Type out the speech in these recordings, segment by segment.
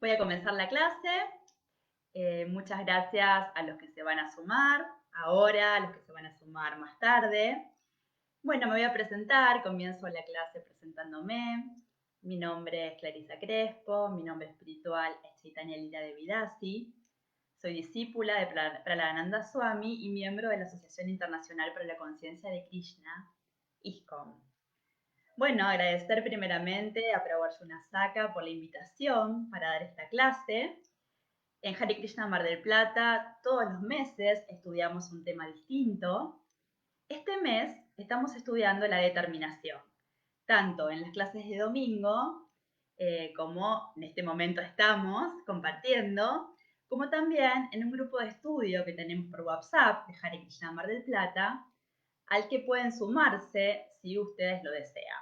Voy a comenzar la clase. Muchas gracias a los que se van a sumar ahora, a los que se van a sumar más tarde. Bueno, me voy a presentar, comienzo la clase presentándome. Mi nombre es Clarisa Crespo, mi nombre espiritual es Chaitanya Lila Devidasi. Soy discípula de Pralananda Swami y miembro de la Asociación Internacional para la Conciencia de Krishna, ISKCON. Bueno, agradecer primeramente a Prabhu Arjuna Saka por la invitación para dar esta clase. En Hare Krishna Mar del Plata, todos los meses estudiamos un tema distinto. Este mes estamos estudiando la determinación, tanto en las clases de domingo, como en este momento estamos compartiendo, como también en un grupo de estudio que tenemos por WhatsApp de Hare Krishna Mar del Plata, al que pueden sumarse si ustedes lo desean.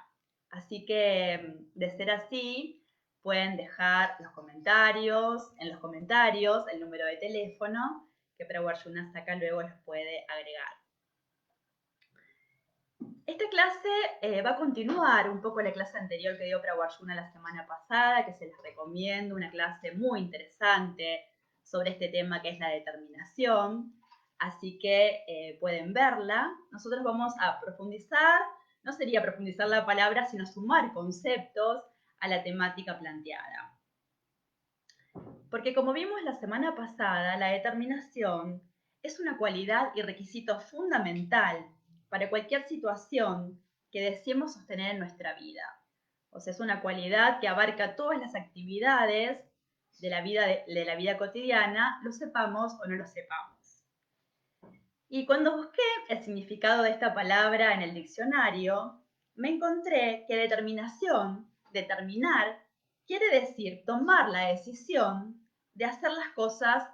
Así que, de ser así, pueden dejar los comentarios, en los comentarios el número de teléfono que Prabhu Arjuna Saka luego los puede agregar. Esta clase va a continuar un poco la clase anterior que dio Prabhu Arjuna la semana pasada, que se les recomiendo, una clase muy interesante sobre este tema que es la determinación. Así que pueden verla. Nosotros vamos a profundizar, no sería profundizar la palabra, sino sumar conceptos a la temática planteada. Porque como vimos la semana pasada, la determinación es una cualidad y requisito fundamental para cualquier situación que deseemos sostener en nuestra vida. O sea, es una cualidad que abarca todas las actividades de la vida cotidiana, lo sepamos o no lo sepamos. Y cuando busqué el significado de esta palabra en el diccionario, me encontré que determinación, determinar, quiere decir tomar la decisión de hacer las cosas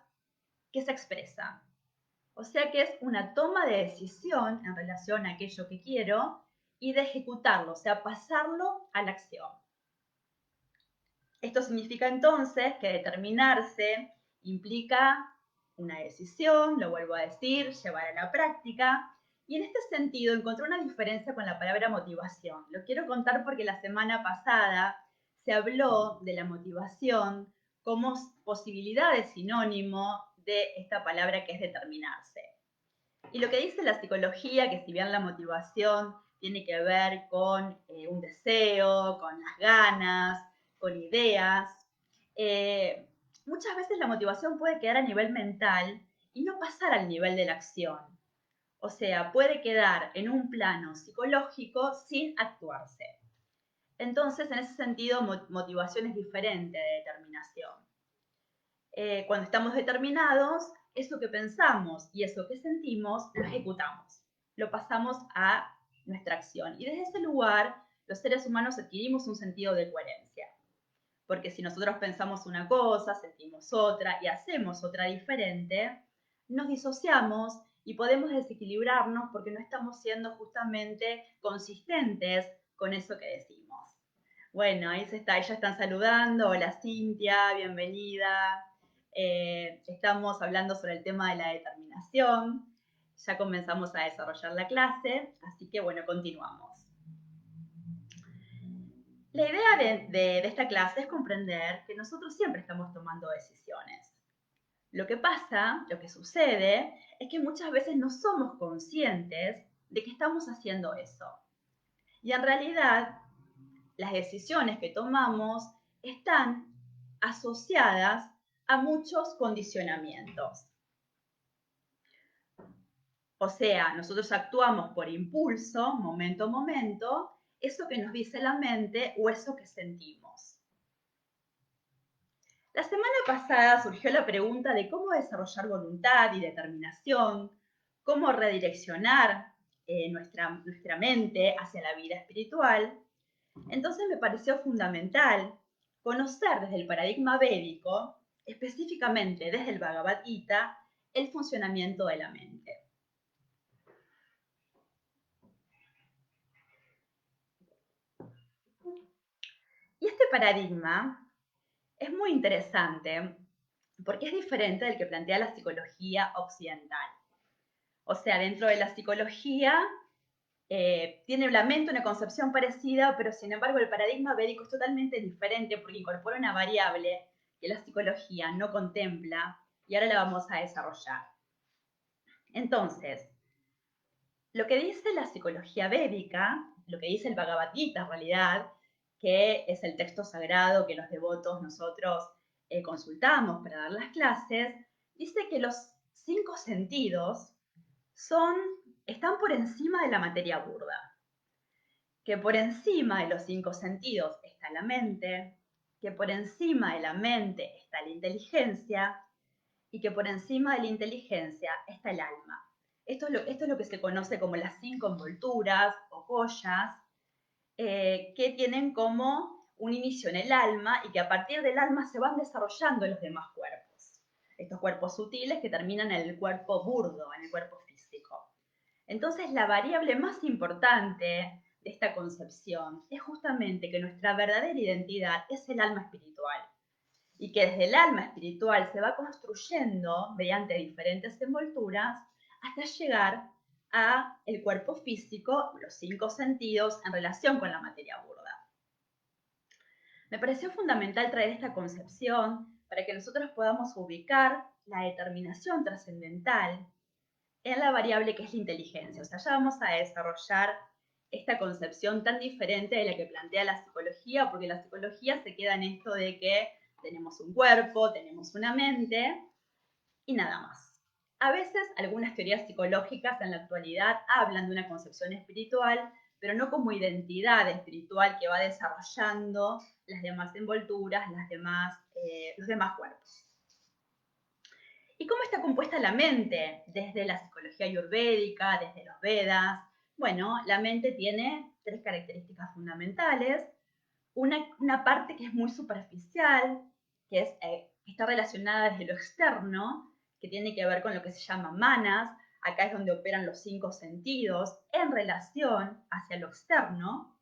que se expresan. O sea que es una toma de decisión en relación a aquello que quiero y de ejecutarlo, o sea, pasarlo a la acción. Esto significa entonces que determinarse implica una decisión, lo vuelvo a decir, llevar a la práctica. Y en este sentido encontré una diferencia con la palabra motivación. Lo quiero contar porque la semana pasada se habló de la motivación como posibilidad de sinónimo de esta palabra que es determinarse. Y lo que dice la psicología, que si bien la motivación tiene que ver con un deseo, con las ganas, con ideas, muchas veces la motivación puede quedar a nivel mental y no pasar al nivel de la acción. O sea, puede quedar en un plano psicológico sin actuarse. Entonces, en ese sentido, motivación es diferente de determinación. Cuando estamos determinados, eso que pensamos y eso que sentimos lo ejecutamos, lo pasamos a nuestra acción. Y desde ese lugar, los seres humanos adquirimos un sentido de coherencia. Porque si nosotros pensamos una cosa, sentimos otra y hacemos otra diferente, nos disociamos y podemos desequilibrarnos porque no estamos siendo justamente consistentes con eso que decimos. Bueno, ahí ya están saludando. Hola Cintia, bienvenida. Estamos hablando sobre el tema de la determinación. Ya comenzamos a desarrollar la clase, así que bueno, continuamos. La idea de esta clase es comprender que nosotros siempre estamos tomando decisiones. Lo que pasa, lo que sucede, es que muchas veces no somos conscientes de que estamos haciendo eso. Y en realidad, las decisiones que tomamos están asociadas a muchos condicionamientos. O sea, nosotros actuamos por impulso, momento a momento, eso que nos dice la mente o eso que sentimos. La semana pasada surgió la pregunta de cómo desarrollar voluntad y determinación, cómo redireccionar nuestra mente hacia la vida espiritual. Entonces me pareció fundamental conocer desde el paradigma védico, específicamente desde el Bhagavad Gita, el funcionamiento de la mente. Y este paradigma es muy interesante porque es diferente del que plantea la psicología occidental. O sea, dentro de la psicología tiene la mente una concepción parecida, pero sin embargo el paradigma védico es totalmente diferente porque incorpora una variable que la psicología no contempla y ahora la vamos a desarrollar. Entonces, lo que dice la psicología védica, lo que dice el Bhagavad Gita en realidad, que es el texto sagrado que los devotos nosotros consultamos para dar las clases, dice que los 5 sentidos están por encima de la materia burda, que por encima de los 5 sentidos está la mente, que por encima de la mente está la inteligencia y que por encima de la inteligencia está el alma. Esto es lo que se conoce como las 5 envolturas o joyas, que tienen como un inicio en el alma y que a partir del alma se van desarrollando los demás cuerpos. Estos cuerpos sutiles que terminan en el cuerpo burdo, en el cuerpo físico. Entonces, la variable más importante de esta concepción es justamente que nuestra verdadera identidad es el alma espiritual y que desde el alma espiritual se va construyendo mediante diferentes envolturas hasta llegar a el cuerpo físico, los 5 sentidos en relación con la materia burda. Me pareció fundamental traer esta concepción para que nosotros podamos ubicar la determinación trascendental en la variable que es la inteligencia. O sea, ya vamos a desarrollar esta concepción tan diferente de la que plantea la psicología, porque la psicología se queda en esto de que tenemos un cuerpo, tenemos una mente y nada más. A veces algunas teorías psicológicas en la actualidad hablan de una concepción espiritual, pero no como identidad espiritual que va desarrollando las demás envolturas, los demás cuerpos. ¿Y cómo está compuesta la mente? Desde la psicología ayurvédica, desde los Vedas. Bueno, la mente tiene 3 características fundamentales. Una parte que es muy superficial, que está relacionada desde lo externo, que tiene que ver con lo que se llama manas. Acá es donde operan los 5 sentidos en relación hacia lo externo.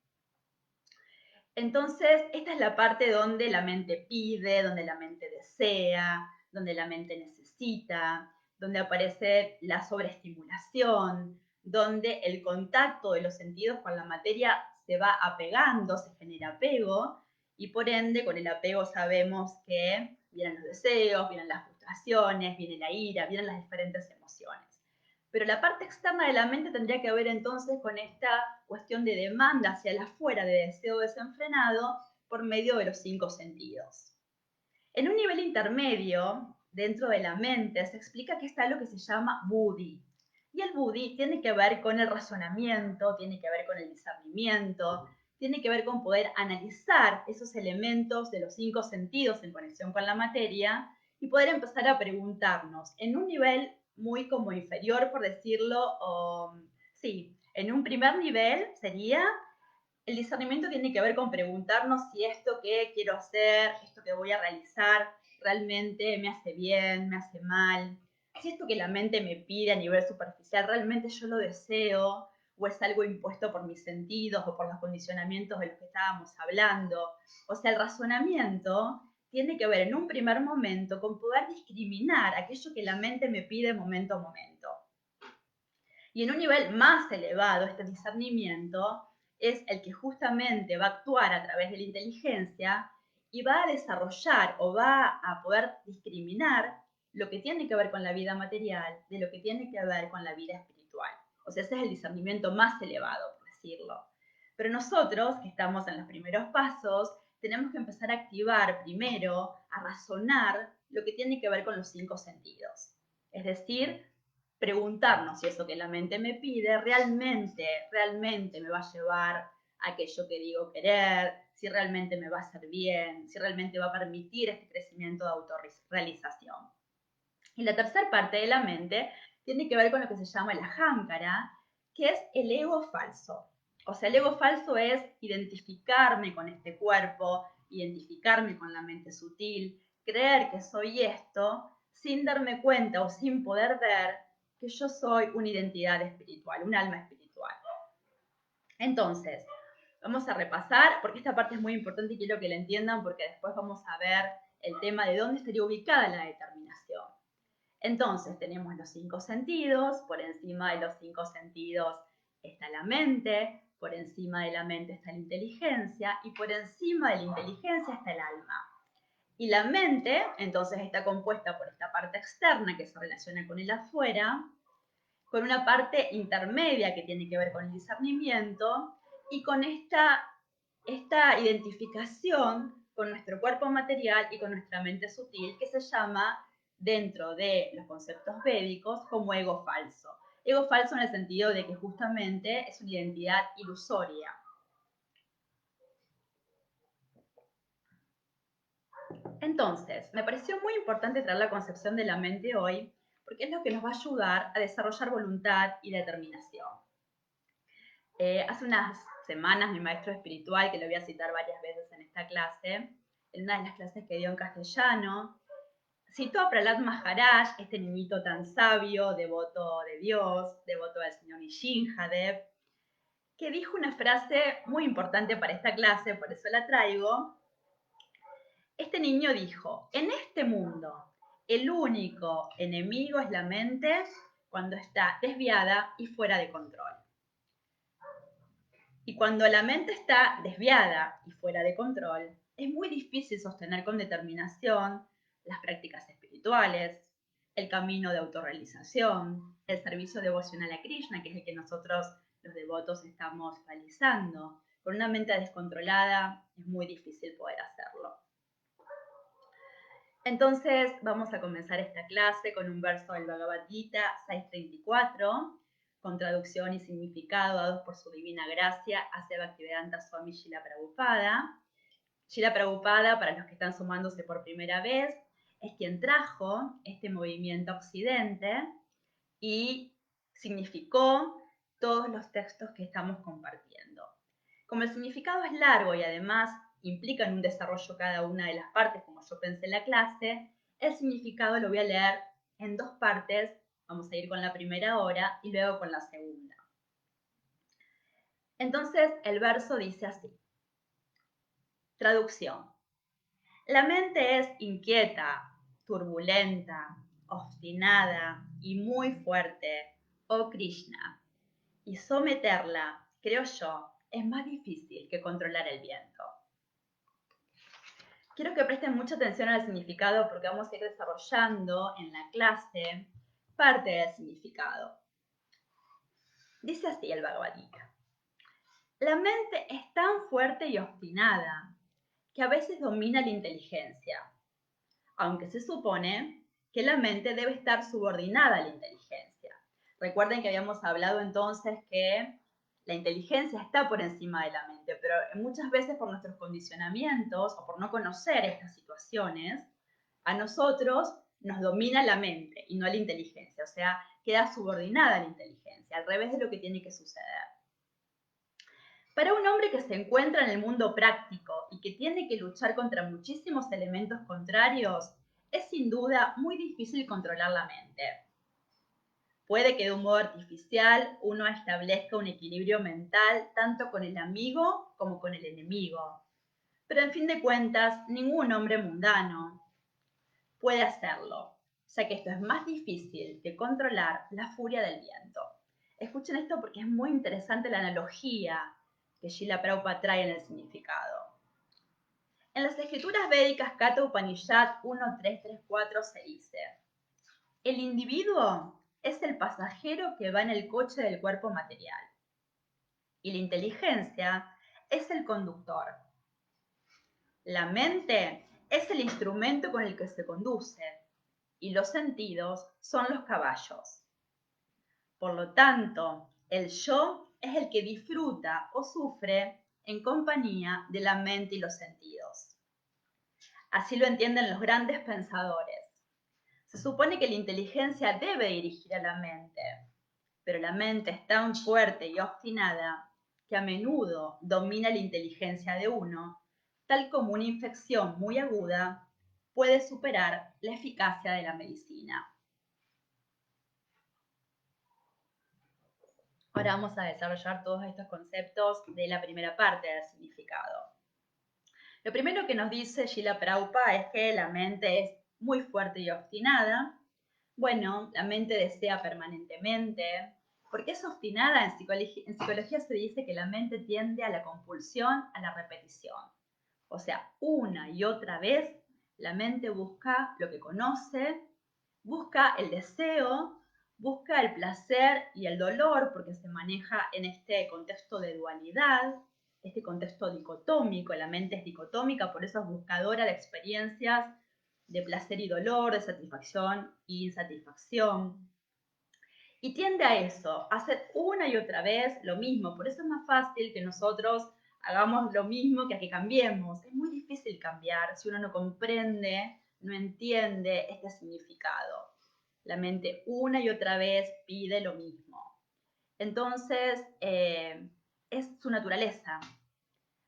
Entonces, esta es la parte donde la mente pide, donde la mente desea, donde la mente necesita, donde aparece la sobreestimulación, donde el contacto de los sentidos con la materia se va apegando, se genera apego, y por ende, con el apego sabemos que vienen los deseos, vienen las frustraciones, viene la ira, vienen las diferentes emociones. Pero la parte externa de la mente tendría que ver entonces con esta cuestión de demanda hacia el afuera, de deseo desenfrenado, por medio de los 5 sentidos. En un nivel intermedio, dentro de la mente, se explica que está lo que se llama buddhi. Y el buddhi tiene que ver con el razonamiento, tiene que ver con el discernimiento, tiene que ver con poder analizar esos elementos de los 5 sentidos en conexión con la materia y poder empezar a preguntarnos en un nivel muy como inferior, por decirlo, sí, en un primer nivel sería el discernimiento tiene que ver con preguntarnos si esto que quiero hacer, esto que voy a realizar, realmente me hace bien, me hace mal, si esto que la mente me pide a nivel superficial, realmente yo lo deseo, o es algo impuesto por mis sentidos o por los condicionamientos de los que estábamos hablando. O sea, el razonamiento tiene que ver en un primer momento con poder discriminar aquello que la mente me pide momento a momento. Y en un nivel más elevado, este discernimiento es el que justamente va a actuar a través de la inteligencia y va a desarrollar o va a poder discriminar lo que tiene que ver con la vida material de lo que tiene que ver con la vida espiritual. O sea, ese es el discernimiento más elevado, por decirlo. Pero nosotros, que estamos en los primeros pasos, tenemos que empezar a activar primero, a razonar lo que tiene que ver con los 5 sentidos. Es decir, preguntarnos si eso que la mente me pide realmente me va a llevar a aquello que digo querer, si realmente me va a hacer bien, si realmente va a permitir este crecimiento de autorrealización. Y la tercera parte de la mente tiene que ver con lo que se llama el ahánkara, que es el ego falso. O sea, el ego falso es identificarme con este cuerpo, identificarme con la mente sutil, creer que soy esto, sin darme cuenta o sin poder ver que yo soy una identidad espiritual, un alma espiritual. Entonces, vamos a repasar, porque esta parte es muy importante y quiero que la entiendan, porque después vamos a ver el tema de dónde estaría ubicada la determinación. Entonces, tenemos los 5 sentidos, por encima de los 5 sentidos está la mente, por encima de la mente está la inteligencia y por encima de la inteligencia está el alma. Y la mente, entonces, está compuesta por esta parte externa que se relaciona con el afuera, con una parte intermedia que tiene que ver con el discernimiento y con esta identificación con nuestro cuerpo material y con nuestra mente sutil, que se llama, dentro de los conceptos védicos, como ego falso. Ego falso en el sentido de que justamente es una identidad ilusoria. Entonces, me pareció muy importante traer la concepción de la mente hoy, porque es lo que nos va a ayudar a desarrollar voluntad y determinación. Hace unas semanas mi maestro espiritual, que lo voy a citar varias veces en esta clase, en una de las clases que dio en castellano, citó a Prahlad Maharaj, este niñito tan sabio, devoto de Dios, devoto del señor Nishinjadev, que dijo una frase muy importante para esta clase, por eso la traigo. Este niño dijo, en este mundo, el único enemigo es la mente cuando está desviada y fuera de control. Y cuando la mente está desviada y fuera de control, es muy difícil sostener con determinación las prácticas espirituales, el camino de autorrealización, el servicio devocional a Krishna, que es el que nosotros los devotos estamos realizando. Con una mente descontrolada es muy difícil poder hacerlo. Entonces vamos a comenzar esta clase con un verso del Bhagavad Gita 6.34, con traducción y significado dados por su divina gracia hacia Bhaktivedanta Swami Srila Prabhupada. Srila Prabhupada, para los que están sumándose por primera vez, es quien trajo este movimiento a Occidente y significó todos los textos que estamos compartiendo. Como el significado es largo y además implica en un desarrollo cada una de las partes, como yo pensé en la clase, el significado lo voy a leer en dos partes. Vamos a ir con la primera ahora y luego con la segunda. Entonces, el verso dice así. Traducción. La mente es inquieta, turbulenta, obstinada y muy fuerte, oh Krishna, y someterla, creo yo, es más difícil que controlar el viento. Quiero que presten mucha atención al significado porque vamos a ir desarrollando en la clase parte del significado. Dice así el Bhagavad Gita. La mente es tan fuerte y obstinada que a veces domina la inteligencia, aunque se supone que la mente debe estar subordinada a la inteligencia. Recuerden que habíamos hablado entonces que la inteligencia está por encima de la mente, pero muchas veces por nuestros condicionamientos o por no conocer estas situaciones, a nosotros nos domina la mente y no la inteligencia, o sea, queda subordinada a la inteligencia, al revés de lo que tiene que suceder. Para un hombre que se encuentra en el mundo práctico y que tiene que luchar contra muchísimos elementos contrarios, es sin duda muy difícil controlar la mente. Puede que de un modo artificial uno establezca un equilibrio mental tanto con el amigo como con el enemigo. Pero en fin de cuentas, ningún hombre mundano puede hacerlo, ya que esto es más difícil que controlar la furia del viento. Escuchen esto porque es muy interesante la analogía que Srila Prabhupada trae en el significado. En las escrituras védicas Katha Upanishad 1.3.3.4 se dice: el individuo es el pasajero que va en el coche del cuerpo material y la inteligencia es el conductor. La mente es el instrumento con el que se conduce y los sentidos son los caballos. Por lo tanto, el yo es el que disfruta o sufre en compañía de la mente y los sentidos. Así lo entienden los grandes pensadores. Se supone que la inteligencia debe dirigir a la mente, pero la mente es tan fuerte y obstinada que a menudo domina la inteligencia de uno, tal como una infección muy aguda puede superar la eficacia de la medicina. Ahora vamos a desarrollar todos estos conceptos de la primera parte del significado. Lo primero que nos dice Srila Prabhupada es que la mente es muy fuerte y obstinada. Bueno, la mente desea permanentemente. ¿Por qué es obstinada? En psicología se dice que la mente tiende a la compulsión, a la repetición. O sea, una y otra vez La mente busca lo que conoce, busca el deseo, busca el placer y el dolor, porque se maneja en este contexto de dualidad, este contexto dicotómico. La mente es dicotómica, por eso es buscadora de experiencias de placer y dolor, de satisfacción y insatisfacción. Y tiende a eso, a hacer una y otra vez lo mismo. Por eso es más fácil que nosotros hagamos lo mismo que a que cambiemos. Es muy difícil cambiar si uno no comprende, no entiende este significado. La mente una y otra vez pide lo mismo. Entonces, es su naturaleza.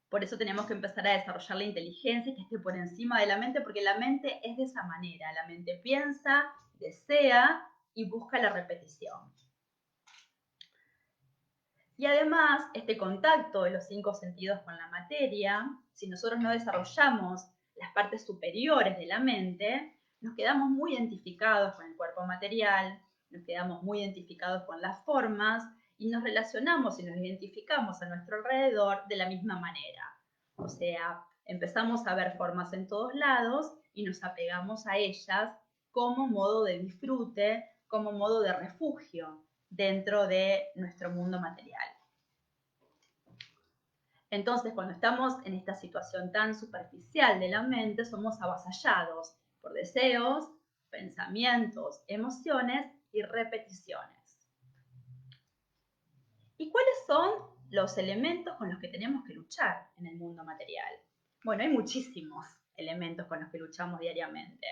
Por eso tenemos que empezar a desarrollar la inteligencia que esté por encima de la mente, porque la mente es de esa manera. La mente piensa, desea y busca la repetición. Y además, este contacto de los 5 sentidos con la materia, si nosotros no desarrollamos las partes superiores de la mente, nos quedamos muy identificados con el cuerpo material, nos quedamos muy identificados con las formas y nos relacionamos y nos identificamos a nuestro alrededor de la misma manera. O sea, empezamos a ver formas en todos lados y nos apegamos a ellas como modo de disfrute, como modo de refugio dentro de nuestro mundo material. Entonces, cuando estamos en esta situación tan superficial de la mente, somos avasallados por deseos, pensamientos, emociones y repeticiones. ¿Y cuáles son los elementos con los que tenemos que luchar en el mundo material? Bueno, hay muchísimos elementos con los que luchamos diariamente,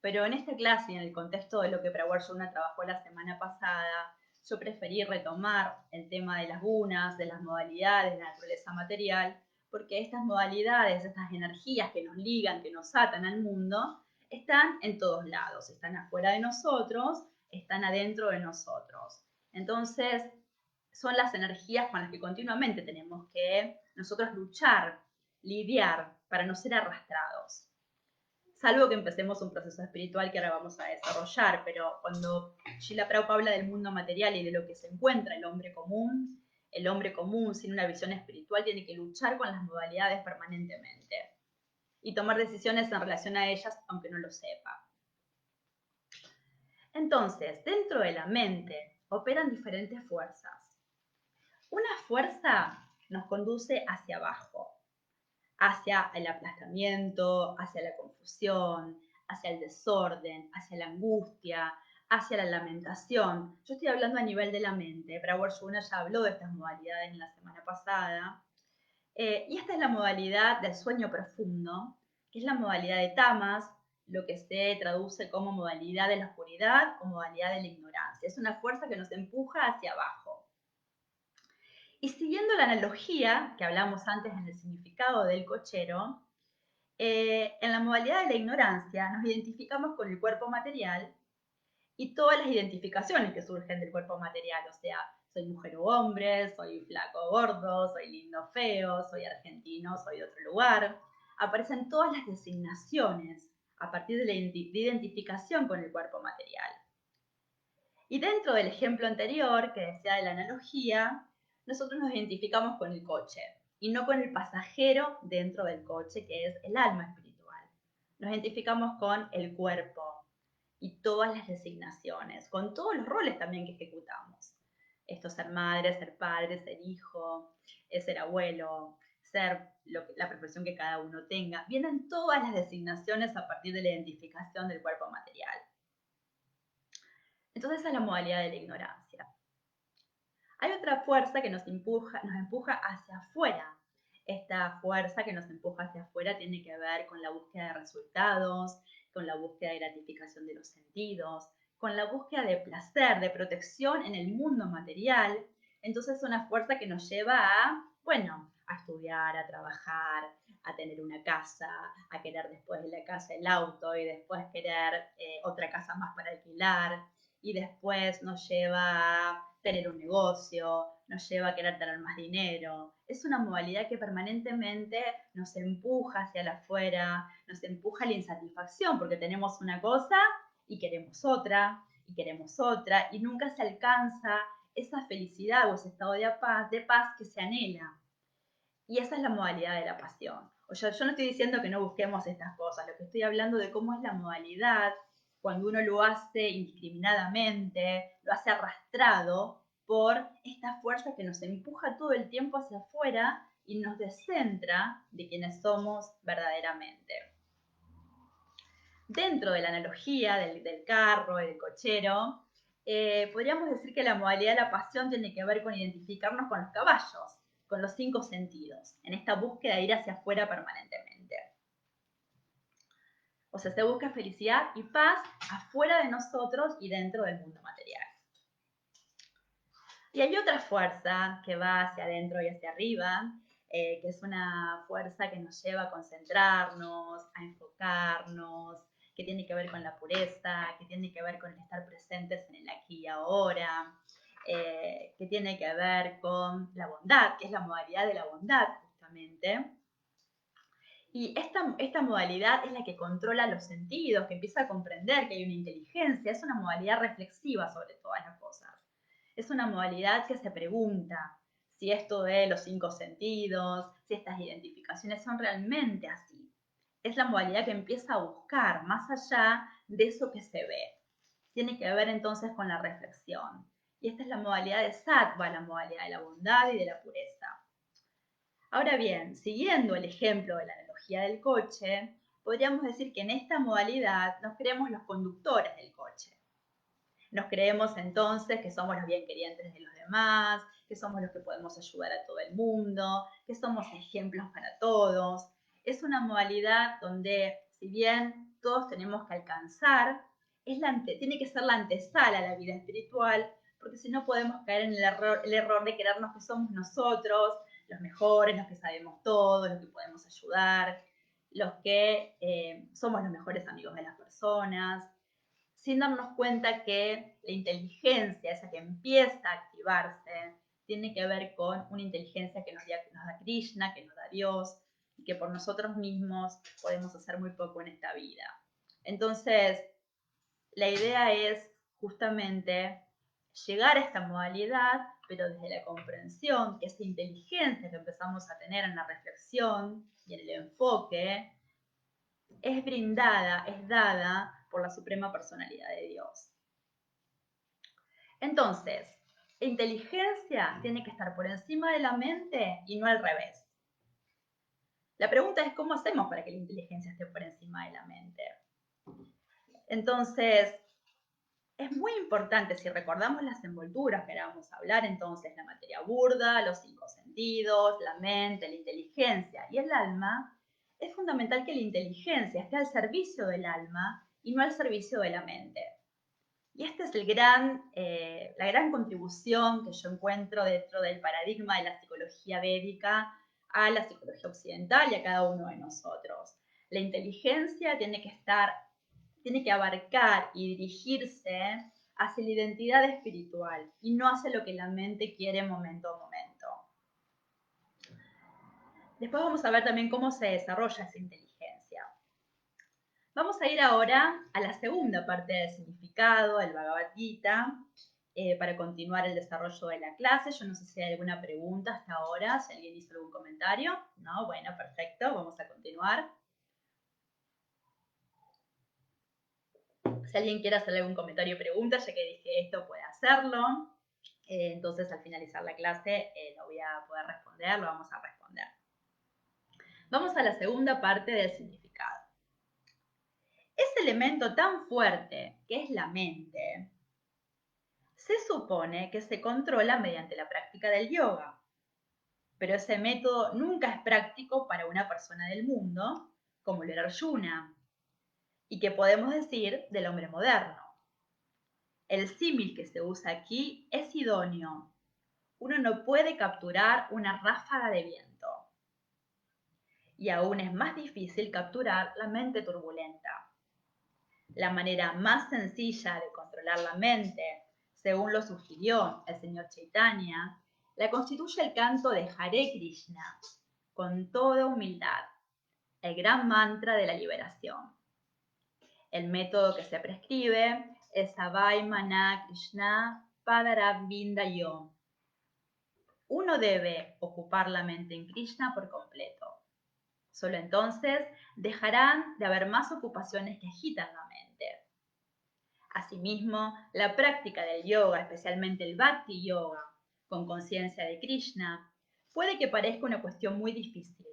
pero en esta clase y en el contexto de lo que Prawar Yuna trabajó la semana pasada, yo preferí retomar el tema de las gunas, de las modalidades de la naturaleza material, porque estas modalidades, estas energías que nos ligan, que nos atan al mundo, están en todos lados, están afuera de nosotros, están adentro de nosotros. Entonces, son las energías con las que continuamente tenemos que nosotros luchar, lidiar, para no ser arrastrados. Salvo que empecemos un proceso espiritual que ahora vamos a desarrollar, pero cuando Srila Prabhupada habla del mundo material y de lo que se encuentra el hombre común sin una visión espiritual tiene que luchar con las modalidades permanentemente y tomar decisiones en relación a ellas aunque no lo sepa. Entonces, dentro de la mente operan diferentes fuerzas. Una fuerza nos conduce hacia abajo, hacia el aplastamiento, hacia la confusión, hacia el desorden, hacia la angustia, hacia la lamentación. Yo estoy hablando a nivel de la mente. Prawar Yuna ya habló de estas modalidades en la semana pasada. Y esta es la modalidad del sueño profundo, que es la modalidad de tamas, lo que se traduce como modalidad de la oscuridad o modalidad de la ignorancia. Es una fuerza que nos empuja hacia abajo. Y siguiendo la analogía que hablamos antes en el significado del cochero, en la modalidad de la ignorancia nos identificamos con el cuerpo material y todas las identificaciones que surgen del cuerpo material, o sea, soy mujer o hombre, soy flaco o gordo, soy lindo o feo, soy argentino, soy de otro lugar. Aparecen todas las designaciones a partir de la identificación con el cuerpo material. Y dentro del ejemplo anterior, que decía de la analogía, nosotros nos identificamos con el coche y no con el pasajero dentro del coche, que es el alma espiritual. Nos identificamos con el cuerpo y todas las designaciones, con todos los roles también que ejecutamos. Esto es ser madre, ser padre, ser hijo, es ser abuelo, ser la profesión que cada uno tenga. Vienen todas las designaciones a partir de la identificación del cuerpo material. Entonces esa es la modalidad de la ignorancia. Hay otra fuerza que nos empuja hacia afuera. Esta fuerza que nos empuja hacia afuera tiene que ver con la búsqueda de resultados, con la búsqueda de gratificación de los sentidos, con la búsqueda de placer, de protección en el mundo material. Entonces es una fuerza que nos lleva a, a estudiar, a trabajar, a tener una casa, a querer después de la casa el auto y después querer otra casa más para alquilar y después nos lleva a tener un negocio, nos lleva a querer tener más dinero. Es una modalidad que permanentemente nos empuja hacia la afuera, nos empuja a la insatisfacción, porque tenemos una cosa y queremos otra, y nunca se alcanza esa felicidad o ese estado de paz que se anhela. Y esa es la modalidad de la pasión. yo no estoy diciendo que no busquemos estas cosas, lo que estoy hablando de cómo es la modalidad cuando uno lo hace indiscriminadamente, lo hace arrastrado por esta fuerza que nos empuja todo el tiempo hacia afuera y nos descentra de quienes somos verdaderamente. Dentro de la analogía del carro y del cochero, podríamos decir que la modalidad de la pasión tiene que ver con identificarnos con los caballos, con los 5 sentidos, en esta búsqueda de ir hacia afuera permanentemente. O sea, se busca felicidad y paz afuera de nosotros y dentro del mundo material. Y hay otra fuerza que va hacia adentro y hacia arriba, que es una fuerza que nos lleva a concentrarnos, a enfocarnos, que tiene que ver con la pureza, que tiene que ver con el estar presentes en el aquí y ahora, que tiene que ver con la bondad, que es la modalidad de la bondad justamente. Y esta modalidad es la que controla los sentidos, que empieza a comprender que hay una inteligencia, es una modalidad reflexiva sobre todas las cosas. Es una modalidad que se pregunta si esto de los 5 sentidos, si estas identificaciones son realmente así. Es la modalidad que empieza a buscar más allá de eso que se ve. Tiene que ver entonces con la reflexión. Y esta es la modalidad de sattva, la modalidad de la bondad y de la pureza. Ahora bien, siguiendo el ejemplo de la analogía del coche, podríamos decir que en esta modalidad nos creemos los conductores del coche. Nos creemos entonces que somos los bienquerientes de los demás, que somos los que podemos ayudar a todo el mundo, que somos ejemplos para todos. Es una modalidad donde, si bien todos tenemos que alcanzar, tiene que ser la antesala a la vida espiritual, porque si no podemos caer en el error de creernos que somos nosotros, los mejores, los que sabemos todo, los que podemos ayudar, los que somos los mejores amigos de las personas, sin darnos cuenta que la inteligencia, esa que empieza a activarse, tiene que ver con una inteligencia que nos da Krishna, que nos da Dios, y que por nosotros mismos podemos hacer muy poco en esta vida. Entonces, la idea es justamente llegar a esta modalidad, pero desde la comprensión, que esa inteligencia que empezamos a tener en la reflexión y en el enfoque, es brindada, es dada por la suprema personalidad de Dios. Entonces, la inteligencia tiene que estar por encima de la mente y no al revés. La pregunta es, ¿cómo hacemos para que la inteligencia esté por encima de la mente? Entonces, es muy importante, si recordamos las envolturas que ahora vamos a hablar, entonces la materia burda, los 5 sentidos, la mente, la inteligencia y el alma, es fundamental que la inteligencia esté al servicio del alma y no al servicio de la mente. Y esta es la gran contribución que yo encuentro dentro del paradigma de la psicología védica a la psicología occidental y a cada uno de nosotros. La inteligencia tiene que abarcar y dirigirse hacia la identidad espiritual y no hacia lo que la mente quiere momento a momento. Después vamos a ver también cómo se desarrolla esa inteligencia. Vamos a ir ahora a la segunda parte del significado, el Bhagavad Gita, para continuar el desarrollo de la clase. Yo no sé si hay alguna pregunta hasta ahora, si alguien hizo algún comentario. No, bueno, perfecto, vamos a continuar. Si alguien quiere hacer algún comentario o pregunta, ya que dije esto, puede hacerlo. Entonces, al finalizar la clase, lo voy a poder responder, lo vamos a responder. Vamos a la segunda parte del significado. Ese elemento tan fuerte que es la mente, se supone que se controla mediante la práctica del yoga, pero ese método nunca es práctico para una persona del mundo, como lo era Arjuna, y que podemos decir del hombre moderno. El símil que se usa aquí es idóneo. Uno no puede capturar una ráfaga de viento. Y aún es más difícil capturar la mente turbulenta. La manera más sencilla de controlar la mente, según lo sugirió el señor Chaitanya, la constituye el canto de Hare Krishna, con toda humildad, el gran mantra de la liberación. El método que se prescribe es Savai Mana Krishna Padarabinda Yom. Uno debe ocupar la mente en Krishna por completo. Solo entonces dejarán de haber más ocupaciones que agitan la mente. Asimismo, la práctica del yoga, especialmente el Bhakti Yoga, con conciencia de Krishna, puede que parezca una cuestión muy difícil.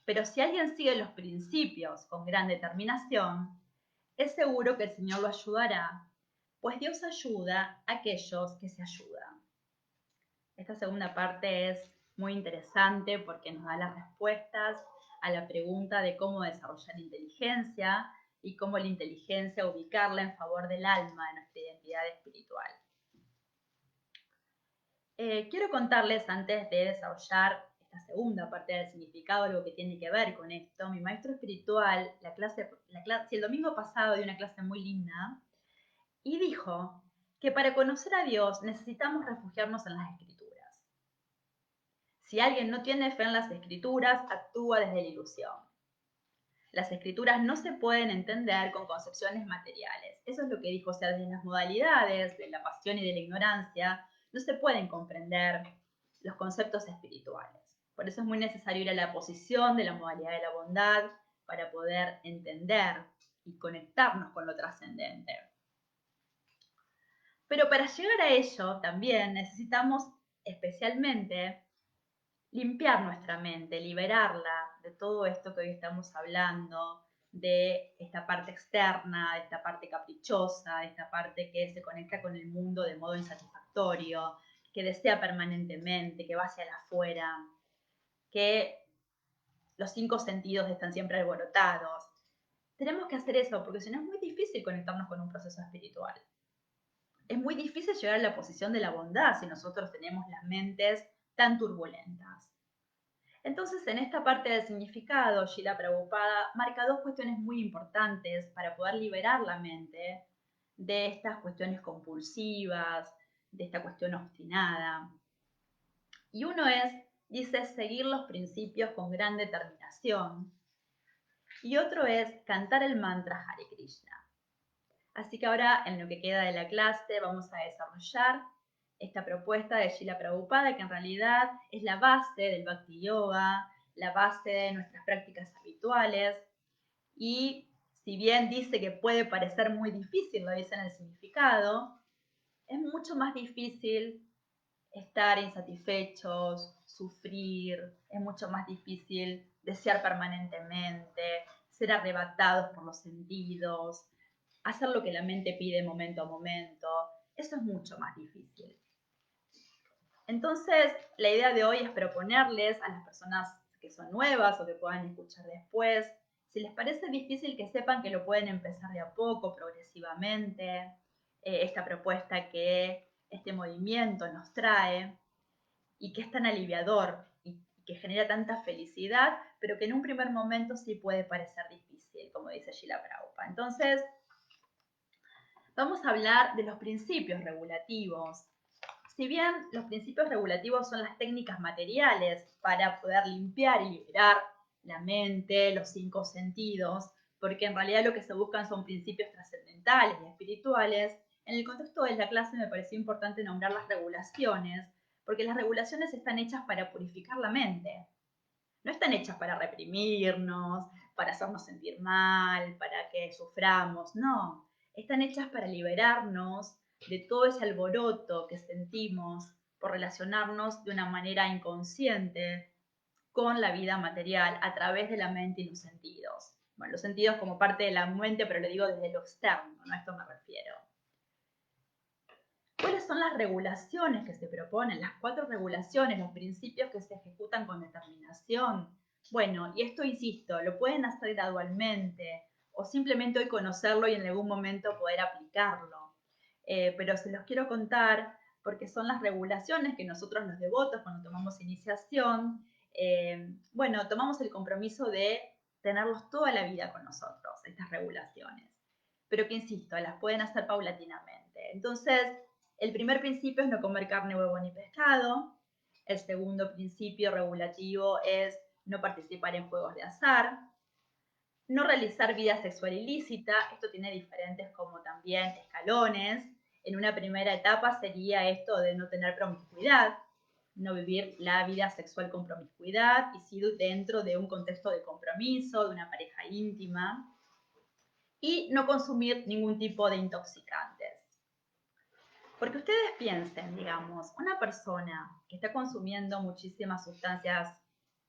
Pero si alguien sigue los principios con gran determinación, es seguro que el Señor lo ayudará, pues Dios ayuda a aquellos que se ayudan. Esta segunda parte es muy interesante porque nos da las respuestas a la pregunta de cómo desarrollar inteligencia y cómo la inteligencia ubicarla en favor del alma, de nuestra identidad espiritual. Quiero contarles, antes de desarrollar esta segunda parte del significado, algo que tiene que ver con esto. Mi maestro espiritual, el domingo pasado dio una clase muy linda y dijo que para conocer a Dios necesitamos refugiarnos en las Escrituras. Si alguien no tiene fe en las Escrituras, actúa desde la ilusión. Las Escrituras no se pueden entender con concepciones materiales. Eso es lo que dijo, o sea, desde las modalidades de la pasión y de la ignorancia, no se pueden comprender los conceptos espirituales. Por eso es muy necesario ir a la posición de la modalidad de la bondad para poder entender y conectarnos con lo trascendente. Pero para llegar a ello también necesitamos especialmente limpiar nuestra mente, liberarla de todo esto que hoy estamos hablando, de esta parte externa, de esta parte caprichosa, de esta parte que se conecta con el mundo de modo insatisfactorio, que desea permanentemente, que va hacia el afuera, que los 5 sentidos están siempre alborotados. Tenemos que hacer eso porque si no es muy difícil conectarnos con un proceso espiritual. Es muy difícil llegar a la posición de la bondad si nosotros tenemos las mentes tan turbulentas. Entonces, en esta parte del significado, Srila Prabhupada marca 2 cuestiones muy importantes para poder liberar la mente de estas cuestiones compulsivas, de esta cuestión obstinada. Y uno dice, seguir los principios con gran determinación. Y otro es cantar el mantra Hare Krishna. Así que ahora, en lo que queda de la clase, vamos a desarrollar esta propuesta de Srila Prabhupada, que en realidad es la base del Bhakti Yoga, la base de nuestras prácticas habituales. Y si bien dice que puede parecer muy difícil, lo dice en el significado, es mucho más difícil estar insatisfechos, sufrir, es mucho más difícil desear permanentemente, ser arrebatados por los sentidos, hacer lo que la mente pide momento a momento. Eso es mucho más difícil. Entonces, la idea de hoy es proponerles a las personas que son nuevas o que puedan escuchar después, si les parece difícil, que sepan que lo pueden empezar de a poco, progresivamente, esta propuesta que este movimiento nos trae y que es tan aliviador y que genera tanta felicidad, pero que en un primer momento sí puede parecer difícil, como dice Srila Prabhupada. Entonces, vamos a hablar de los principios regulativos. Si bien los principios regulativos son las técnicas materiales para poder limpiar y liberar la mente, los 5 sentidos, porque en realidad lo que se buscan son principios trascendentales y espirituales, en el contexto de la clase me pareció importante nombrar las regulaciones, porque las regulaciones están hechas para purificar la mente. No están hechas para reprimirnos, para hacernos sentir mal, para que suframos, no. Están hechas para liberarnos de todo ese alboroto que sentimos por relacionarnos de una manera inconsciente con la vida material a través de la mente y los sentidos. Bueno, los sentidos como parte de la mente, pero lo digo desde lo externo, ¿no? A esto me refiero. ¿Cuáles son las regulaciones que se proponen? Las 4 regulaciones, los principios que se ejecutan con determinación. Bueno, y esto insisto, lo pueden hacer gradualmente o simplemente hoy conocerlo y en algún momento poder aplicarlo. Pero se los quiero contar porque son las regulaciones que nosotros los devotos cuando tomamos iniciación, bueno, tomamos el compromiso de tenerlos toda la vida con nosotros, estas regulaciones. Pero que insisto, las pueden hacer paulatinamente. Entonces, el primer principio es no comer carne, huevo ni pescado. El segundo principio regulativo es no participar en juegos de azar. No realizar vida sexual ilícita. Esto tiene diferentes como también escalones. En una primera etapa sería esto de no tener promiscuidad. no vivir la vida sexual con promiscuidad y sí dentro de un contexto de compromiso, de una pareja íntima, y no consumir ningún tipo de intoxicantes. Porque ustedes piensen, digamos, una persona que está consumiendo muchísimas sustancias,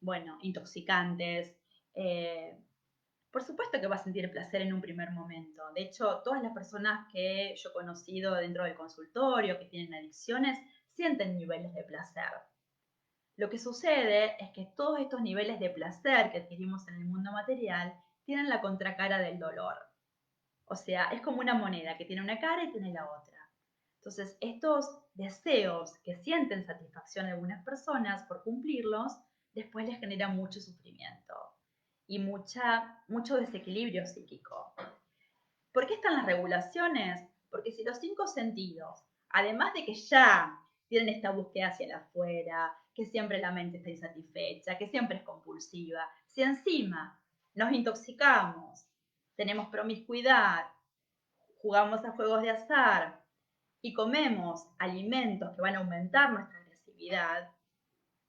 bueno, intoxicantes, por supuesto que va a sentir placer en un primer momento. De hecho, todas las personas que yo he conocido dentro del consultorio que tienen adicciones sienten niveles de placer. Lo que sucede es que todos estos niveles de placer que adquirimos en el mundo material tienen la contracara del dolor. O sea, es como una moneda que tiene una cara y tiene la otra. Entonces, estos deseos que sienten satisfacción algunas personas por cumplirlos, después les genera mucho sufrimiento y mucho desequilibrio psíquico. ¿Por qué están las regulaciones? Porque si los 5 sentidos, además de que ya tienen esta búsqueda hacia el afuera, que siempre la mente está insatisfecha, que siempre es compulsiva, si encima nos intoxicamos, tenemos promiscuidad, jugamos a juegos de azar y comemos alimentos que van a aumentar nuestra agresividad,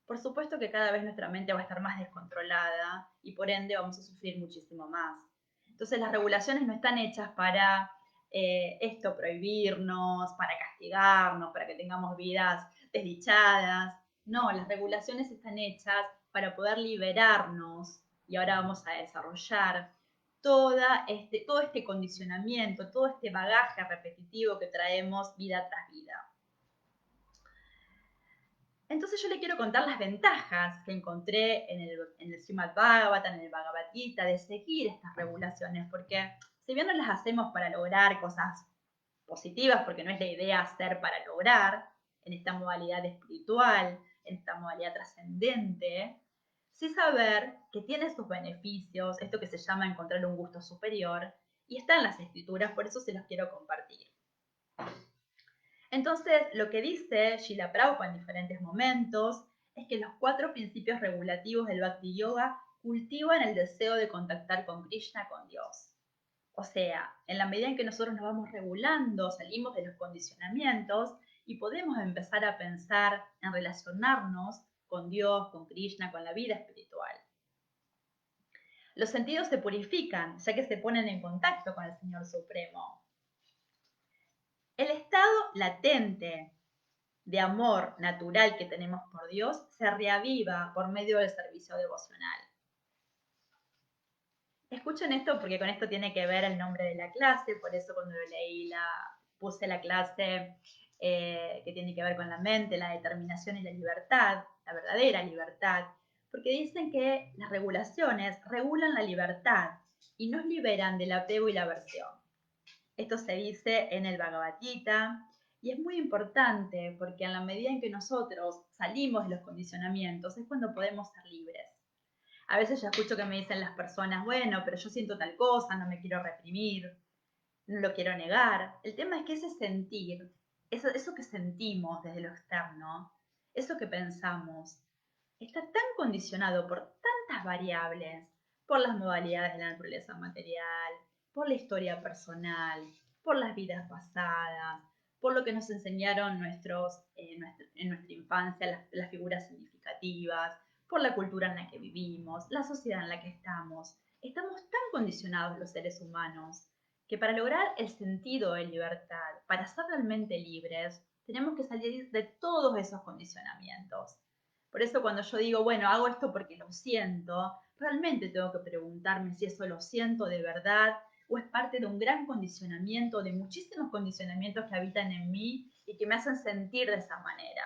por supuesto que cada vez nuestra mente va a estar más descontrolada y por ende vamos a sufrir muchísimo más. Entonces las regulaciones no están hechas para prohibirnos, para castigarnos, para que tengamos vidas desdichadas. No, las regulaciones están hechas para poder liberarnos, y ahora vamos a desarrollar todo este condicionamiento, todo este bagaje repetitivo que traemos vida tras vida. Entonces yo le quiero contar las ventajas que encontré en el Srimad Bhagavatam, en el Bhagavad Gita, de seguir estas regulaciones, porque si bien no las hacemos para lograr cosas positivas, porque no es la idea hacer para lograr, en esta modalidad espiritual, en esta modalidad trascendente, sí saber que tiene sus beneficios, esto que se llama encontrar un gusto superior, y está en las escrituras, por eso se los quiero compartir. Entonces, lo que dice Srila Prabhupada en diferentes momentos es que los 4 principios regulativos del Bhakti Yoga cultivan el deseo de contactar con Krishna, con Dios. O sea, en la medida en que nosotros nos vamos regulando, salimos de los condicionamientos y podemos empezar a pensar en relacionarnos con Dios, con Krishna, con la vida espiritual. Los sentidos se purifican, ya que se ponen en contacto con el Señor Supremo. El estado latente de amor natural que tenemos por Dios se reaviva por medio del servicio devocional. Escuchen esto porque con esto tiene que ver el nombre de la clase, por eso cuando lo leí puse la clase que tiene que ver con la mente, la determinación y la libertad, la verdadera libertad, porque dicen que las regulaciones regulan la libertad y nos liberan del apego y la aversión. Esto se dice en el Bhagavad Gita y es muy importante porque en la medida en que nosotros salimos de los condicionamientos es cuando podemos ser libres. A veces yo escucho que me dicen las personas, bueno, pero yo siento tal cosa, no me quiero reprimir, no lo quiero negar. El tema es que ese sentir, eso que sentimos desde lo externo, eso que pensamos, está tan condicionado por tantas variables, por las modalidades de la naturaleza material, por la historia personal, por las vidas pasadas, por lo que nos enseñaron en nuestra infancia, las figuras significativas, por la cultura en la que vivimos, la sociedad en la que estamos. Estamos tan condicionados los seres humanos que para lograr el sentido de libertad, para ser realmente libres, tenemos que salir de todos esos condicionamientos. Por eso cuando yo digo, bueno, hago esto porque lo siento, realmente tengo que preguntarme si eso lo siento de verdad o es parte de un gran condicionamiento, de muchísimos condicionamientos que habitan en mí y que me hacen sentir de esa manera.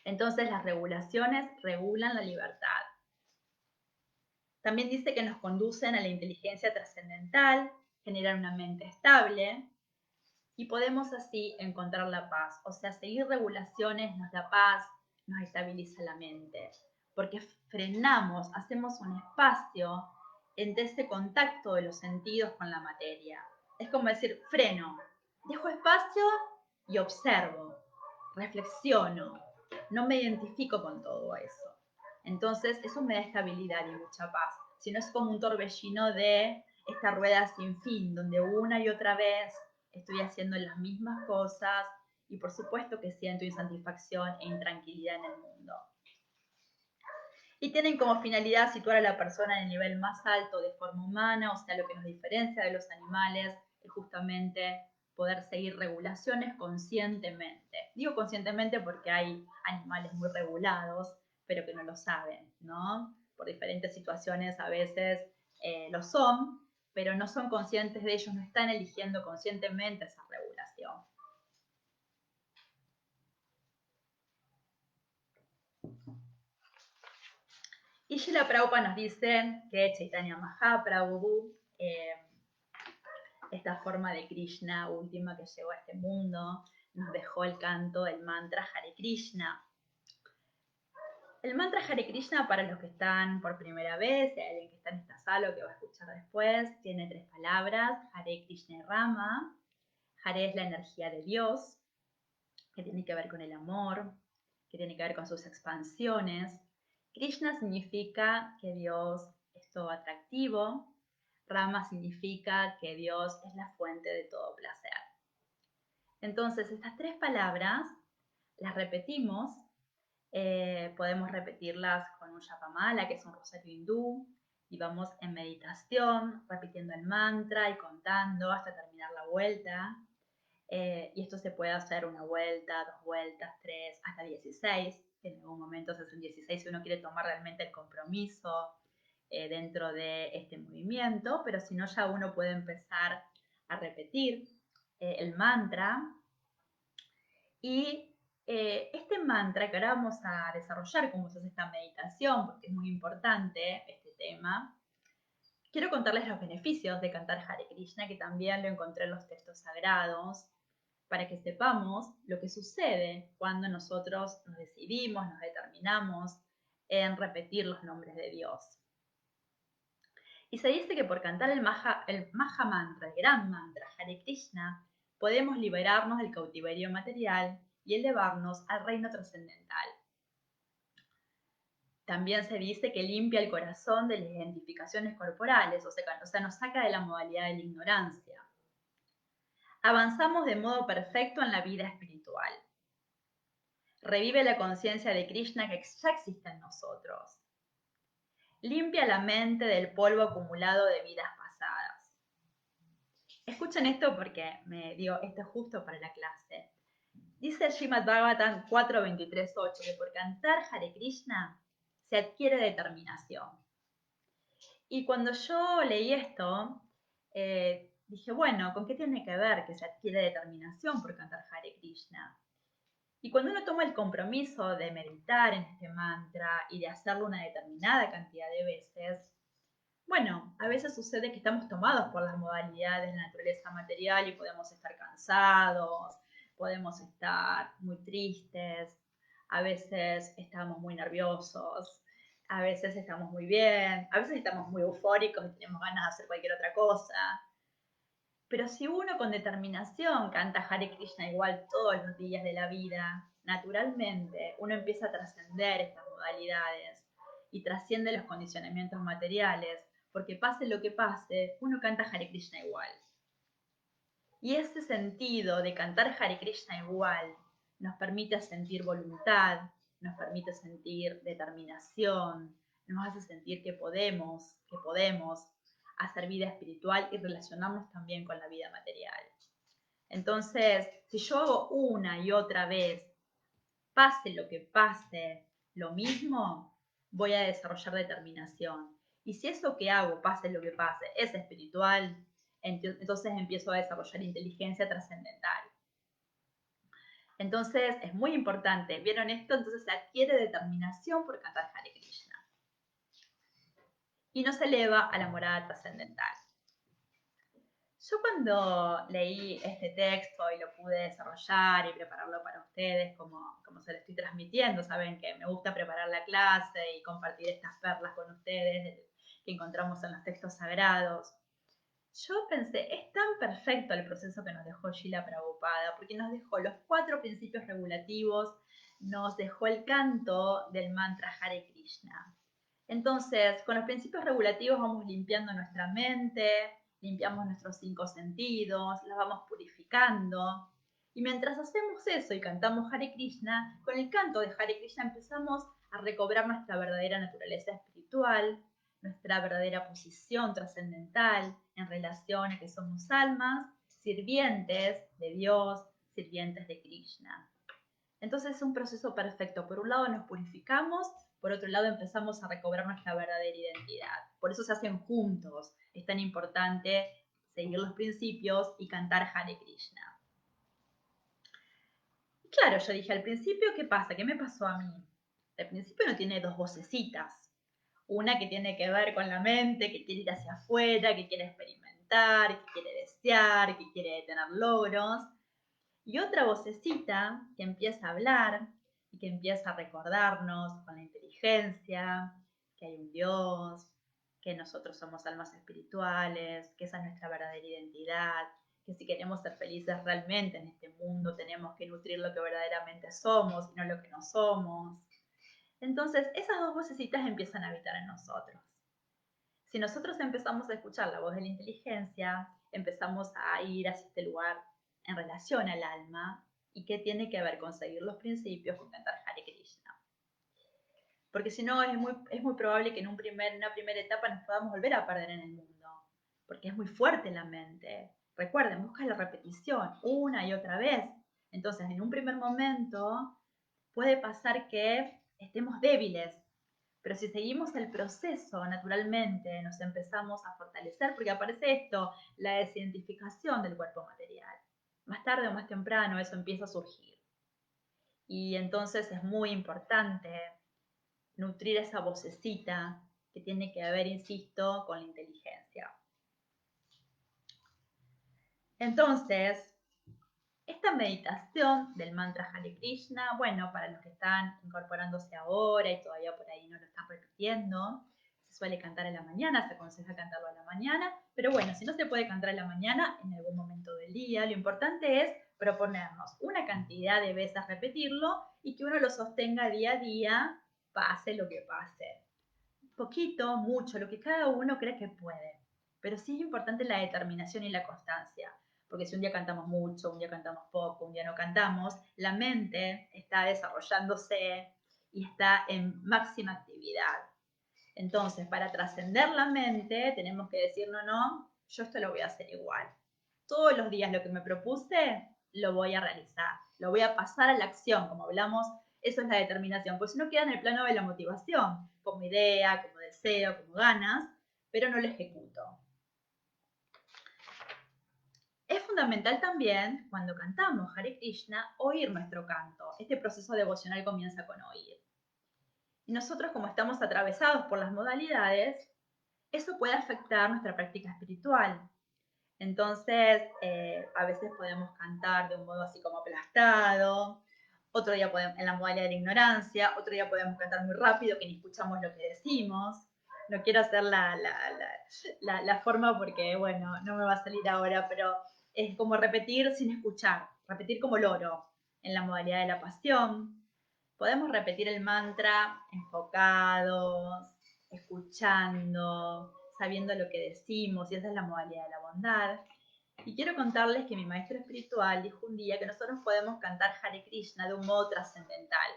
Entonces las regulaciones regulan la libertad. También dice que nos conducen a la inteligencia trascendental, generan una mente estable y podemos así encontrar la paz. O sea, seguir regulaciones nos da paz, nos estabiliza la mente, porque frenamos, hacemos un espacio entre ese contacto de los sentidos con la materia. Es como decir, freno, dejo espacio y observo, reflexiono, no me identifico con todo eso. Entonces, eso me da estabilidad y mucha paz. Si no es como un torbellino de esta rueda sin fin, donde una y otra vez estoy haciendo las mismas cosas y por supuesto que siento insatisfacción e intranquilidad en el mundo. Y tienen como finalidad situar a la persona en el nivel más alto de forma humana, o sea, lo que nos diferencia de los animales es justamente poder seguir regulaciones conscientemente. Digo conscientemente porque hay animales muy regulados, pero que no lo saben, ¿no? Por diferentes situaciones a veces lo son, pero no son conscientes de ellos, no están eligiendo conscientemente esa regulación. Y Srila Prabhupada nos dice que Chaitanya Mahaprabhu, esta forma de Krishna última que llegó a este mundo, nos dejó el canto del mantra Hare Krishna. El mantra Hare Krishna, para los que están por primera vez, y alguien que está en esta sala o que va a escuchar después, tiene 3 palabras: Hare Krishna y Rama. Hare es la energía de Dios, que tiene que ver con el amor, que tiene que ver con sus expansiones. Krishna significa que Dios es todo atractivo. Rama significa que Dios es la fuente de todo placer. Entonces, estas 3 palabras las repetimos. Podemos repetirlas con un Japamala, que es un rosario hindú, y vamos en meditación, repitiendo el mantra y contando hasta terminar la vuelta. Y esto se puede hacer 1 vuelta, 2 vueltas, 3, hasta 16. En algún momento se hacen 16 si uno quiere tomar realmente el compromiso dentro de este movimiento, pero si no, ya uno puede empezar a repetir el mantra. Y este mantra que ahora vamos a desarrollar, cómo se hace esta meditación, porque es muy importante este tema, quiero contarles los beneficios de cantar Hare Krishna, que también lo encontré en los textos sagrados, para que sepamos lo que sucede cuando nosotros nos decidimos, nos determinamos en repetir los nombres de Dios. Y se dice que por cantar el Maha Mantra, el gran mantra Hare Krishna, podemos liberarnos del cautiverio material y elevarnos al reino trascendental. También se dice que limpia el corazón de las identificaciones corporales, o sea, nos saca de la modalidad de la ignorancia. Avanzamos de modo perfecto en la vida espiritual. Revive la conciencia de Krishna que ya existe en nosotros. Limpia la mente del polvo acumulado de vidas pasadas. Escuchen esto porque esto es justo para la clase. Dice Srimad Bhagavatam 4.23.8 que por cantar Hare Krishna se adquiere determinación. Y cuando yo leí esto, dije, bueno, ¿con qué tiene que ver que se adquiere determinación por cantar Hare Krishna? Y cuando uno toma el compromiso de meditar en este mantra y de hacerlo una determinada cantidad de veces, bueno, a veces sucede que estamos tomados por las modalidades de la naturaleza material y podemos estar cansados, podemos estar muy tristes, a veces estamos muy nerviosos, a veces estamos muy bien, a veces estamos muy eufóricos y tenemos ganas de hacer cualquier otra cosa. Pero si uno con determinación canta Hare Krishna igual todos los días de la vida, naturalmente uno empieza a trascender estas modalidades y trasciende los condicionamientos materiales, porque pase lo que pase, uno canta Hare Krishna igual. Y ese sentido de cantar Hare Krishna igual nos permite sentir voluntad, nos permite sentir determinación, nos hace sentir que podemos hacer vida espiritual y relacionarnos también con la vida material. Entonces, si yo hago una y otra vez, pase lo que pase, lo mismo, voy a desarrollar determinación. Y si eso que hago, pase lo que pase, es espiritual, entonces empiezo a desarrollar inteligencia trascendental. Entonces, es muy importante. ¿Vieron esto? Entonces se adquiere determinación por cantar Hare Krishna. Y nos eleva a la morada trascendental. Yo cuando leí este texto y lo pude desarrollar y prepararlo para ustedes como se lo estoy transmitiendo, saben que me gusta preparar la clase y compartir estas perlas con ustedes que encontramos en los textos sagrados. Yo pensé, es tan perfecto el proceso que nos dejó Srila Prabhupada, porque nos dejó los 4 principios regulativos, nos dejó el canto del mantra Hare Krishna. Entonces, con los principios regulativos vamos limpiando nuestra mente, limpiamos nuestros 5 sentidos, los vamos purificando Y mientras hacemos eso y cantamos Hare Krishna, con el canto de Hare Krishna empezamos a recobrar nuestra verdadera naturaleza espiritual, nuestra verdadera posición trascendental en relación a que somos almas, sirvientes de Dios, sirvientes de Krishna. Entonces es un proceso perfecto. Por un lado nos purificamos, por otro lado empezamos a recobrar nuestra verdadera identidad. Por eso se hacen juntos. Es tan importante seguir los principios y cantar Hare Krishna. Y claro, yo dije al principio, ¿qué pasa? ¿Qué me pasó a mí? Al principio no tiene dos vocecitas. Una que tiene que ver con la mente, que quiere ir hacia afuera, que quiere experimentar, que quiere desear, que quiere tener logros. Y otra vocecita que empieza a hablar y que empieza a recordarnos con la inteligencia que hay un Dios, que nosotros somos almas espirituales, que esa es nuestra verdadera identidad, que si queremos ser felices realmente en este mundo tenemos que nutrir lo que verdaderamente somos y no lo que no somos. Entonces, esas dos vocecitas empiezan a habitar en nosotros. Si nosotros empezamos a escuchar la voz de la inteligencia, empezamos a ir hacia este lugar en relación al alma y qué tiene que ver con seguir los principios, con cantar Hare Krishna. Porque si no, es muy probable que en una primera etapa nos podamos volver a perder en el mundo, porque es muy fuerte la mente. Recuerden, busca la repetición una y otra vez. Entonces, en un primer momento puede pasar que estemos débiles, pero si seguimos el proceso, naturalmente nos empezamos a fortalecer, porque aparece esto, la desidentificación del cuerpo material. Más tarde o más temprano eso empieza a surgir. Y entonces es muy importante nutrir esa vocecita que tiene que ver, insisto, con la inteligencia. Entonces, esta meditación del mantra Hare Krishna, bueno, para los que están incorporándose ahora y todavía por ahí no lo están repitiendo, se suele cantar a la mañana, se aconseja cantarlo a la mañana, pero bueno, si no se puede cantar a la mañana, en algún momento del día, lo importante es proponernos una cantidad de veces repetirlo y que uno lo sostenga día a día, pase lo que pase. Poquito, mucho, lo que cada uno cree que puede. Pero sí es importante la determinación y la constancia. Porque si un día cantamos mucho, un día cantamos poco, un día no cantamos, la mente está desarrollándose y está en máxima actividad. Entonces, para trascender la mente, tenemos que decir, no, yo esto lo voy a hacer igual. Todos los días lo que me propuse, lo voy a realizar. Lo voy a pasar a la acción, como hablamos, eso es la determinación. Pues si no queda en el plano de la motivación, como idea, como deseo, como ganas, pero no lo ejecuto. Es fundamental también, cuando cantamos Hare Krishna, oír nuestro canto. Este proceso devocional comienza con oír. Y nosotros, como estamos atravesados por las modalidades, eso puede afectar nuestra práctica espiritual. Entonces, a veces podemos cantar de un modo así como aplastado, otro día podemos, en la modalidad de la ignorancia, otro día podemos cantar muy rápido que ni escuchamos lo que decimos. No quiero hacer la forma porque, bueno, no me va a salir ahora, pero es como repetir sin escuchar, repetir como loro en la modalidad de la pasión. Podemos repetir el mantra enfocados, escuchando, sabiendo lo que decimos, y esa es la modalidad de la bondad. Y quiero contarles que mi maestro espiritual dijo un día que nosotros podemos cantar Hare Krishna de un modo trascendental.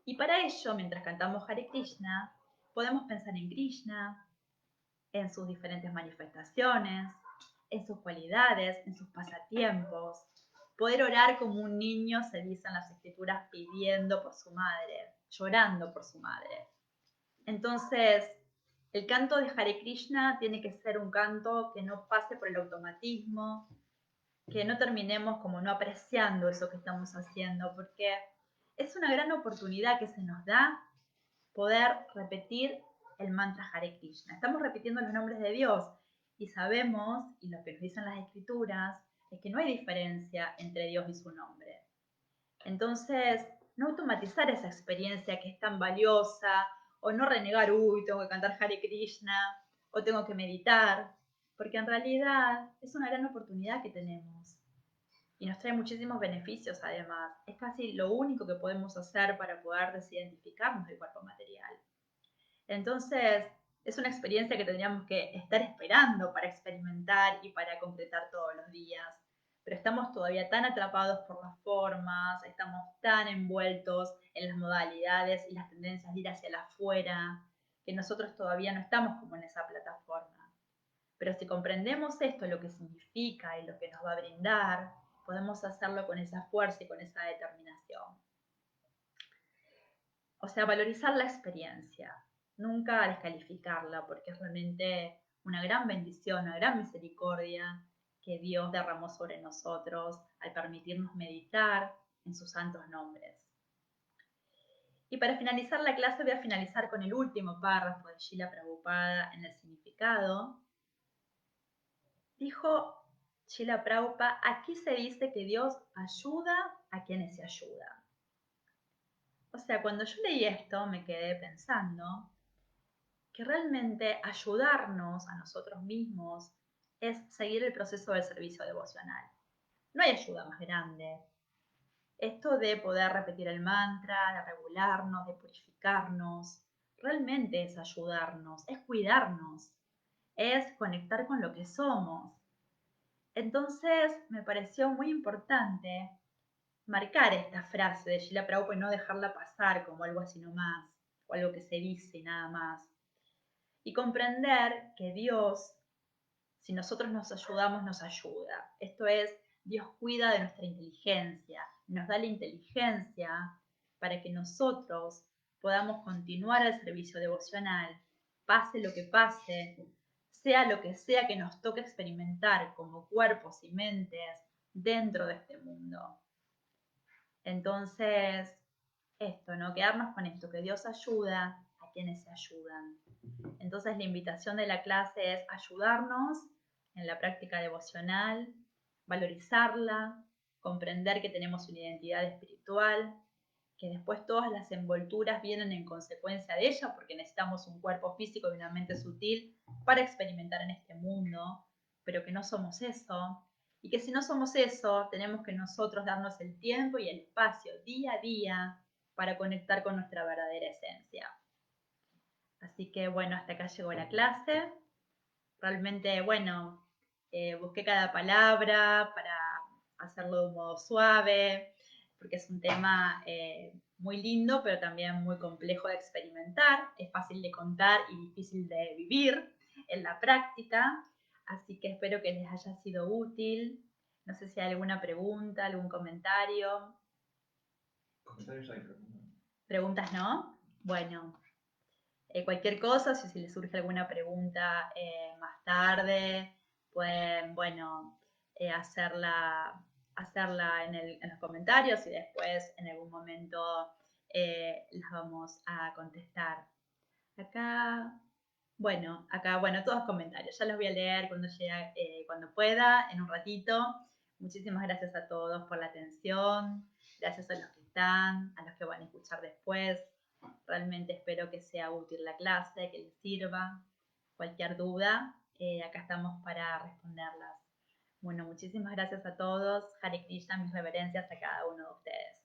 Y para ello, mientras cantamos Hare Krishna, podemos pensar en Krishna, en sus diferentes manifestaciones, en sus cualidades, en sus pasatiempos. Poder orar como un niño, se dice en las escrituras, pidiendo por su madre, llorando por su madre. Entonces, el canto de Hare Krishna tiene que ser un canto que no pase por el automatismo, que no terminemos como no apreciando eso que estamos haciendo, porque es una gran oportunidad que se nos da poder repetir el mantra Hare Krishna. Estamos repitiendo los nombres de Dios y sabemos, y lo que nos dicen las escrituras, es que no hay diferencia entre Dios y su nombre. Entonces, no automatizar esa experiencia que es tan valiosa, o no renegar, tengo que cantar Hare Krishna, o tengo que meditar, porque en realidad es una gran oportunidad que tenemos. Y nos trae muchísimos beneficios además. Es casi lo único que podemos hacer para poder desidentificarnos del cuerpo material. Entonces, es una experiencia que tendríamos que estar esperando para experimentar y para concretar todos los días. pero estamos todavía tan atrapados por las formas, estamos tan envueltos en las modalidades y las tendencias de ir hacia el afuera, que nosotros todavía no estamos como en esa plataforma. Pero si comprendemos esto, lo que significa y lo que nos va a brindar, podemos hacerlo con esa fuerza y con esa determinación. O sea, valorizar la experiencia, nunca descalificarla, porque es realmente una gran bendición, una gran misericordia que Dios derramó sobre nosotros al permitirnos meditar en sus santos nombres. Y para finalizar la clase voy a finalizar con el último párrafo de Srila Prabhupada en el significado. Dijo Srila Prabhupada, aquí se dice que Dios ayuda a quienes se ayudan. O sea, cuando yo leí esto me quedé pensando que realmente ayudarnos a nosotros mismos es seguir el proceso del servicio devocional. No hay ayuda más grande. Esto de poder repetir el mantra, de regularnos, de purificarnos, realmente es ayudarnos, es cuidarnos, es conectar con lo que somos. Entonces me pareció muy importante marcar esta frase de Srila Prabhupada y no dejarla pasar como algo así nomás, o algo que se dice nada más. Y comprender que Dios, si nosotros nos ayudamos, nos ayuda. Esto es, Dios cuida de nuestra inteligencia, nos da la inteligencia para que nosotros podamos continuar el servicio devocional, pase lo que pase, sea lo que sea que nos toque experimentar como cuerpos y mentes dentro de este mundo. Entonces, esto, ¿no? Quedarnos con esto, que Dios ayuda a quienes se ayudan. Entonces, la invitación de la clase es ayudarnos en la práctica devocional, valorizarla, comprender que tenemos una identidad espiritual, que después todas las envolturas vienen en consecuencia de ella, porque necesitamos un cuerpo físico y una mente sutil para experimentar en este mundo, pero que no somos eso, y que si no somos eso, tenemos que nosotros darnos el tiempo y el espacio día a día para conectar con nuestra verdadera esencia. Así que bueno, hasta acá llegó la clase. Realmente, bueno, busqué cada palabra para hacerlo de un modo suave, porque es un tema muy lindo, pero también muy complejo de experimentar. Es fácil de contar y difícil de vivir en la práctica. Así que espero que les haya sido útil. No sé si hay alguna pregunta, algún comentario. Comentarios hay preguntas. ¿Preguntas no? Bueno, cualquier cosa, si les surge alguna pregunta más tarde, pueden, bueno, hacerla en los comentarios y después en algún momento las vamos a contestar. Acá, todos comentarios. Ya los voy a leer cuando pueda, en un ratito. Muchísimas gracias a todos por la atención. Gracias a los que están, a los que van a escuchar después. Realmente espero que sea útil la clase, que les sirva. Cualquier duda, acá estamos para responderlas. Bueno, muchísimas gracias a todos. Hare Krishna, mis reverencias a cada uno de ustedes.